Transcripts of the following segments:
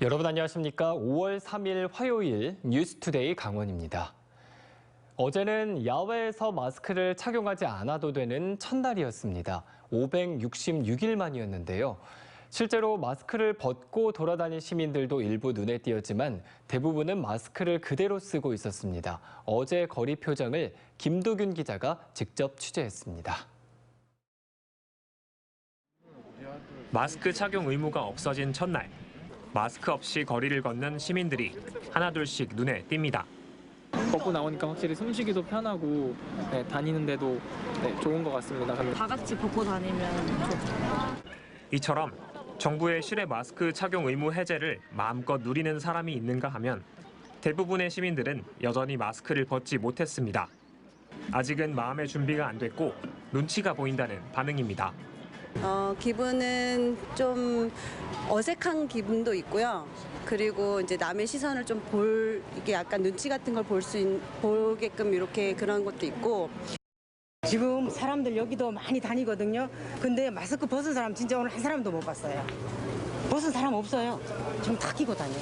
여러분 안녕하십니까? 5월 3일 화요일 뉴스투데이 강원입니다. 어제는 야외에서 마스크를 착용하지 않아도 되는 첫날이었습니다. 566일 만이었는데요. 실제로 마스크를 벗고 돌아다닌 시민들도 일부 눈에 띄었지만 대부분은 마스크를 그대로 쓰고 있었습니다. 어제 거리 표정을 김도균 기자가 직접 취재했습니다. 마스크 착용 의무가 없어진 첫날. 마스크 없이 거리를 걷는 시민들이 하나둘씩 눈에 띕니다. 벗고 나오니까 확실히 숨쉬기도 편하고 다니는데도 좋은 것 같습니다. 다 같이 벗고 다니면 좋죠. 이처럼 정부의 실외 마스크 착용 의무 해제를 마음껏 누리는 사람이 있는가 하면 대부분의 시민들은 여전히 마스크를 벗지 못했습니다. 아직은 마음의 준비가 안 됐고 눈치가 보인다는 반응입니다. 기분은 좀 어색한 기분도 있고요. 그리고 이제 남의 시선을 좀 이게 약간 눈치 같은 걸 보게끔 이렇게 그런 것도 있고. 지금 사람들 여기도 많이 다니거든요. 근데 마스크 벗은 사람 진짜 오늘 한 사람도 못 봤어요. 벗은 사람 없어요. 지금 다 끼고 다녀요.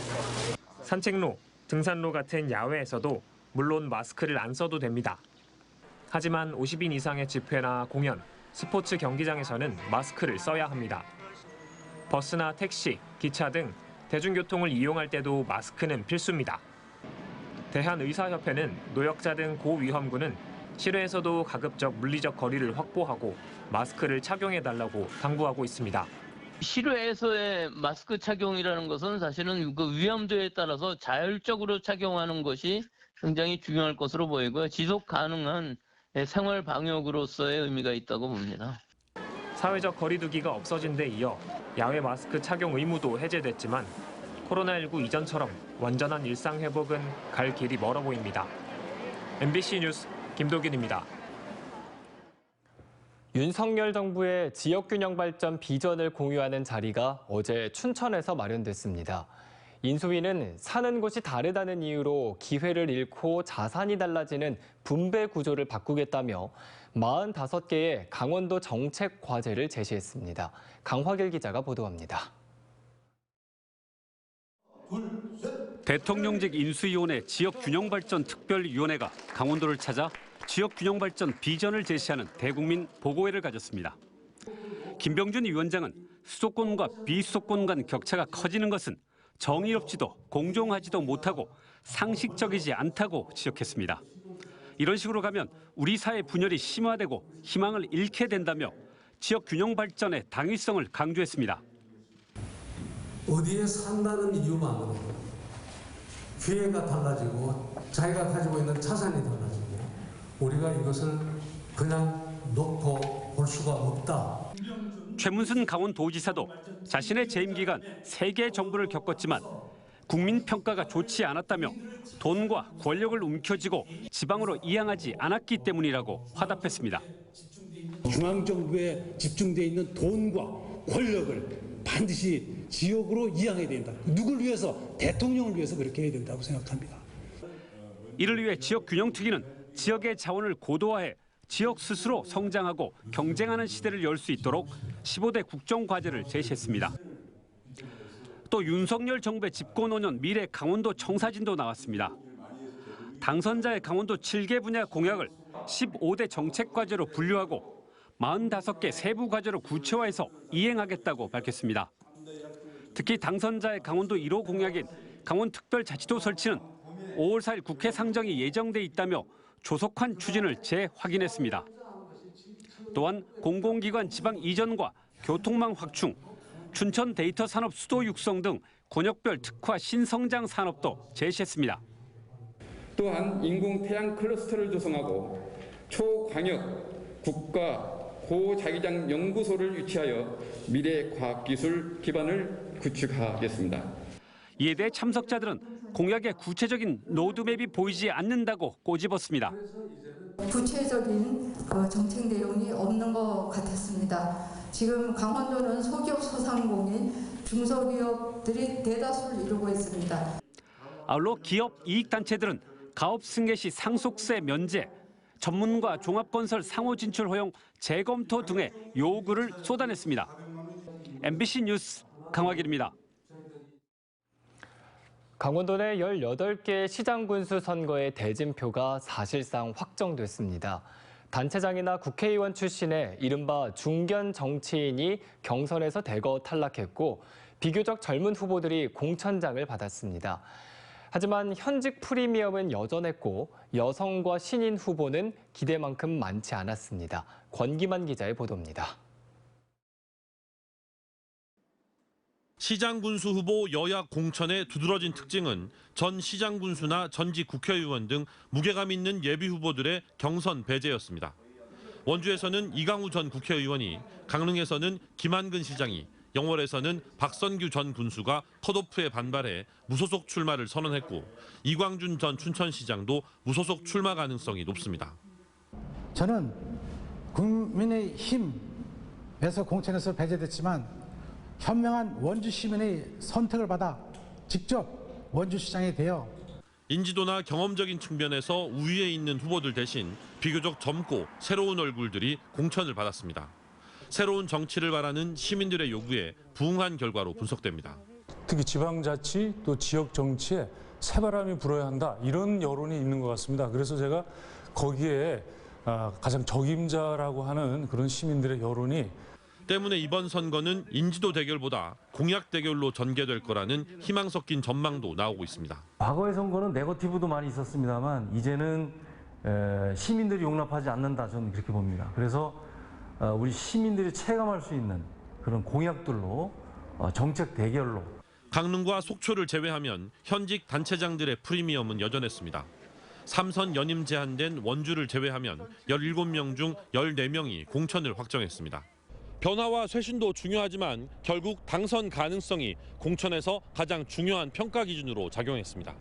산책로, 등산로 같은 야외에서도 물론 마스크를 안 써도 됩니다. 하지만 50인 이상의 집회나 공연, 스포츠 경기장에서는 마스크를 써야 합니다. 버스나 택시, 기차 등 대중교통을 이용할 때도 마스크는 필수입니다. 대한의사협회는 노약자 등 고위험군은 실외에서도 가급적 물리적 거리를 확보하고 마스크를 착용해달라고 당부하고 있습니다. 실외에서의 마스크 착용이라는 것은 사실은 그 위험도에 따라서 자율적으로 착용하는 것이 굉장히 중요할 것으로 보이고요. 지속 가능한 생활 방역으로서의 의미가 있다고 봅니다. 사회적 거리 두기가 없어진 데 이어 야외 마스크 착용 의무도 해제됐지만 코로나19 이전처럼 완전한 일상 회복은 갈 길이 멀어 보입니다. MBC 뉴스 김도균입니다. 윤석열 정부의 지역균형 발전 비전을 공유하는 자리가 어제 춘천에서 마련됐습니다. 인수위는 사는 곳이 다르다는 이유로 기회를 잃고 자산이 달라지는 분배 구조를 바꾸겠다며 45개의 강원도 정책 과제를 제시했습니다. 강화길 기자가 보도합니다. 대통령직 인수위원회 지역균형발전 특별위원회가 강원도를 찾아 지역균형발전 비전을 제시하는 대국민 보고회를 가졌습니다. 김병준 위원장은 수도권과 비수도권 간 격차가 커지는 것은 정의롭지도 공정하지도 못하고 상식적이지 않다고 지적했습니다. 이런 식으로 가면 우리 사회 분열이 심화되고 희망을 잃게 된다며 지역균형 발전의 당위성을 강조했습니다. 어디에 산다는 이유만으로 기회가 달라지고 자기가 가지고 있는 자산이 달라지고 우리가 이것을 그냥 놓고 볼 수가 없다. 최문순 강원도지사도 자신의 재임 기간 3개 정부를 겪었지만 국민 평가가 좋지 않았다며 돈과 권력을 움켜쥐고 지방으로 이양하지 않았기 때문이라고 화답했습니다. 중앙정부에 집중되어 있는 돈과 권력을 반드시 지역으로 이양해야 된다. 누굴 위해서? 대통령을 위해서 그렇게 해야 된다고 생각합니다. 이를 위해 지역균형특위는 지역의 자원을 고도화해 지역 스스로 성장하고 경쟁하는 시대를 열 수 있도록 15대 국정과제를 제시했습니다. 또 윤석열 정부의 집권 5년 미래 강원도 청사진도 나왔습니다. 당선자의 강원도 7개 분야 공약을 15대 정책과제로 분류하고 45개 세부 과제로 구체화해서 이행하겠다고 밝혔습니다. 특히 당선자의 강원도 1호 공약인 강원특별자치도 설치는 5월 4일 국회 상정이 예정돼 있다며 조속한 추진을 재확인했습니다. 또한 공공기관 지방 이전과 교통망 확충, 춘천 데이터 산업 수도 육성 등 권역별 특화 신성장 산업도 제시했습니다. 또한 인공태양 클러스터를 조성하고 초광역 국가 고자기장 연구소를 유치하여 미래 과학기술 기반을 구축하겠습니다. 이에 대해 참석자들은 공약의 구체적인 로드맵이 보이지 않는다고 꼬집었습니다. 구체적인 정책 내용이 없는 것 같았습니다. 지금 강원도는 소기업 소상공인 중소기업들이 대다수를 이루고 있습니다. 아울러 기업 이익단체들은 가업 승계 시 상속세 면제, 전문가 종합건설 상호 진출 허용 재검토 등의 요구를 쏟아냈습니다. MBC 뉴스 강화길입니다. 강원도 내 18개 시장군수 선거의 대진표가 사실상 확정됐습니다. 단체장이나 국회의원 출신의 이른바 중견 정치인이 경선에서 대거 탈락했고 비교적 젊은 후보들이 공천장을 받았습니다. 하지만 현직 프리미엄은 여전했고 여성과 신인 후보는 기대만큼 많지 않았습니다. 권기만 기자의 보도입니다. 시장 군수 후보 여야 공천의 두드러진 특징은 전 시장 군수나 전직 국회의원 등 무게감 있는 예비 후보들의 경선 배제였습니다. 원주에서는 이강우 전 국회의원이, 강릉에서는 김한근 시장이, 영월에서는 박선규 전 군수가 컷오프에 반발해 무소속 출마를 선언했고 이광준 전 춘천시장도 무소속 출마 가능성이 높습니다. 저는 국민의힘에서 공천에서 배제됐지만 현명한 원주 시민의 선택을 받아 직접 원주시장이 되어 인지도나 경험적인 측면에서 우위에 있는 후보들 대신 비교적 젊고 새로운 얼굴들이 공천을 받았습니다. 새로운 정치를 바라는 시민들의 요구에 부응한 결과로 분석됩니다. 특히 지방자치 또 지역 정치에 새바람이 불어야 한다 이런 여론이 있는 것 같습니다. 그래서 제가 거기에 가장 적임자라고 하는 그런 시민들의 여론이 때문에 이번 선거는 인지도 대결보다 공약 대결로 전개될 거라는 희망 섞인 전망도 나오고 있습니다. 과거의 선거는 네거티브도 많이 있었습니다만 이제는 시민들이 용납하지 않는다 저는 그렇게 봅니다. 그래서 우리 시민들이 체감할 수 있는 그런 공약들로 정책 대결로. 강릉과 속초를 제외하면 현직 단체장들의 프리미엄은 여전했습니다. 3선 연임 제한된 원주를 제외하면 17명 중 14명이 공천을 확정했습니다. 변화와 쇄신도 중요하지만 결국 당선 가능성이 공천에서 가장 중요한 평가 기준으로 작용했습니다.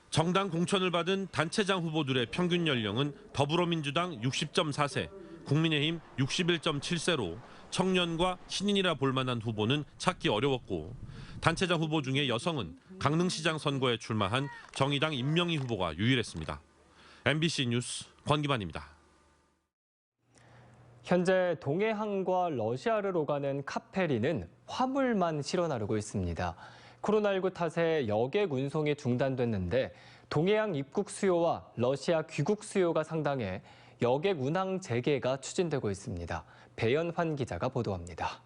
정당 공천을 받은 단체장 후보들의 평균 연령은 더불어민주당 60.4세, 국민의힘 61.7세로 청년과 신인이라 볼 만한 후보는 찾기 어려웠고 단체장 후보 중에 여성은 강릉시장 선거에 출마한 정의당 임명희 후보가 유일했습니다. MBC 뉴스 권기만입니다. 현재 동해항과 러시아를 오가는 카페리는 화물만 실어 나르고 있습니다. 코로나19 탓에 여객 운송이 중단됐는데 동해항 입국 수요와 러시아 귀국 수요가 상당해 여객 운항 재개가 추진되고 있습니다. 배연환 기자가 보도합니다.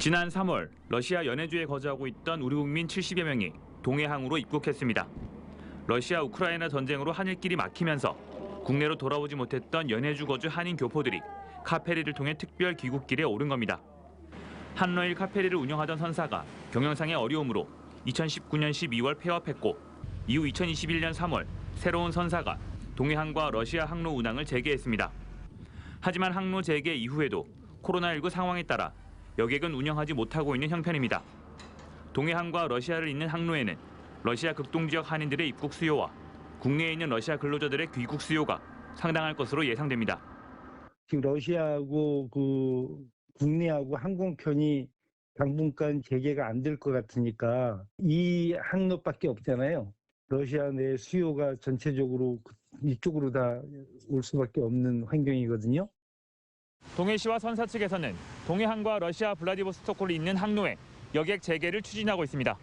지난 3월 러시아 연해주에 거주하고 있던 우리 국민 70여 명이 동해항으로 입국했습니다. 러시아 우크라이나 전쟁으로 하늘길이 막히면서 국내로 돌아오지 못했던 연해주 거주 한인 교포들이 카페리를 통해 특별 귀국길에 오른 겁니다. 한러일 카페리를 운영하던 선사가 경영상의 어려움으로 2019년 12월 폐업했고 이후 2021년 3월 새로운 선사가 동해항과 러시아 항로 운항을 재개했습니다. 하지만 항로 재개 이후에도 코로나19 상황에 따라 여객은 운영하지 못하고 있는 형편입니다. 동해항과 러시아를 잇는 항로에는 러시아 극동 지역 한인들의 입국 수요와 국내에 있는 러시아 근로자들의 귀국 수요가 상당할 것으로 예상됩니다. 지금 러시아하고 국내하고 항공편이 당분간 재개가 안 될 것 같으니까 이 항로밖에 없잖아요. 러시아 내 수요가 전체적으로 이쪽으로 다 올 수밖에 없는 환경이거든요. 동해시와 선사 측에서는 동해항과 러시아 블라디보스토크를 잇는 항로에 여객 재개를 추진하고 있습니다.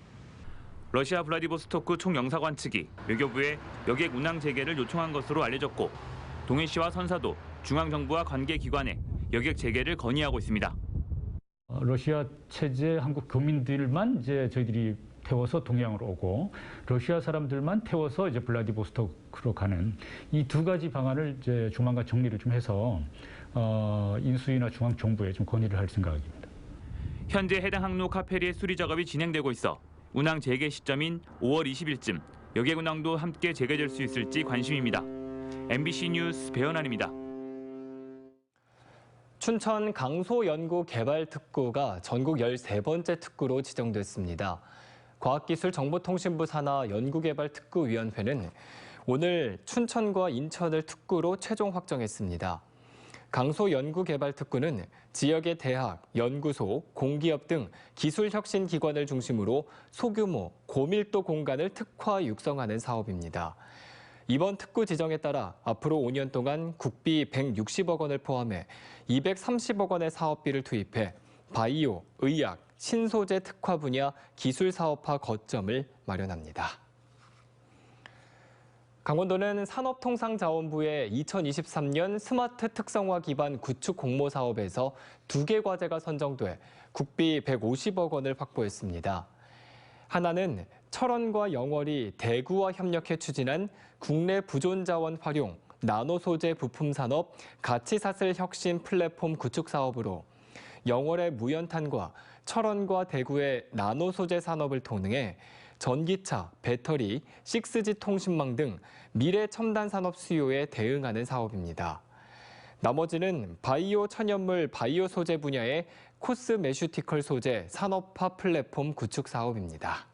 러시아 블라디보스토크 총영사관 측이 외교부에 여객 운항 재개를 요청한 것으로 알려졌고 동해시와 선사도 중앙정부와 관계기관에 여객 재개를 건의하고 있습니다. 러시아 체제 한국 교민들만 이제 저희들이 태워서 동해항으로 오고 러시아 사람들만 태워서 이제 블라디보스토크로 가는 이 두 가지 방안을 이제 조만간 정리를 좀 해서 인수위나 중앙 정부에 좀 건의를 할 생각입니다. 현재 해당 항로 카페리의 수리 작업이 진행되고 있어 운항 재개 시점인 5월 20일쯤 여객 운항도 함께 재개될 수 있을지 관심입니다. MBC 뉴스 배연환입니다. 춘천 강소연구개발특구가 전국 13번째 특구로 지정됐습니다. 과학기술정보통신부 산하 연구개발특구위원회는 오늘 춘천과 인천을 특구로 최종 확정했습니다. 강소연구개발특구는 지역의 대학, 연구소, 공기업 등 기술혁신기관을 중심으로 소규모, 고밀도 공간을 특화 육성하는 사업입니다. 이번 특구 지정에 따라 앞으로 5년 동안 국비 160억 원을 포함해 230억 원의 사업비를 투입해 바이오, 의학, 신소재 특화 분야 기술 사업화 거점을 마련합니다. 강원도는 산업통상자원부의 2023년 스마트 특성화 기반 구축 공모 사업에서 2개 과제가 선정돼 국비 150억 원을 확보했습니다. 하나는 철원과 영월이 대구와 협력해 추진한 국내 부존 자원 활용 나노 소재 부품 산업 가치사슬 혁신 플랫폼 구축 사업으로 영월의 무연탄과 철원과 대구의 나노 소재 산업을 통해 전기차, 배터리, 6G 통신망 등 미래 첨단 산업 수요에 대응하는 사업입니다. 나머지는 바이오 천연물 바이오 소재 분야의 코스메슈티컬 소재 산업화 플랫폼 구축 사업입니다.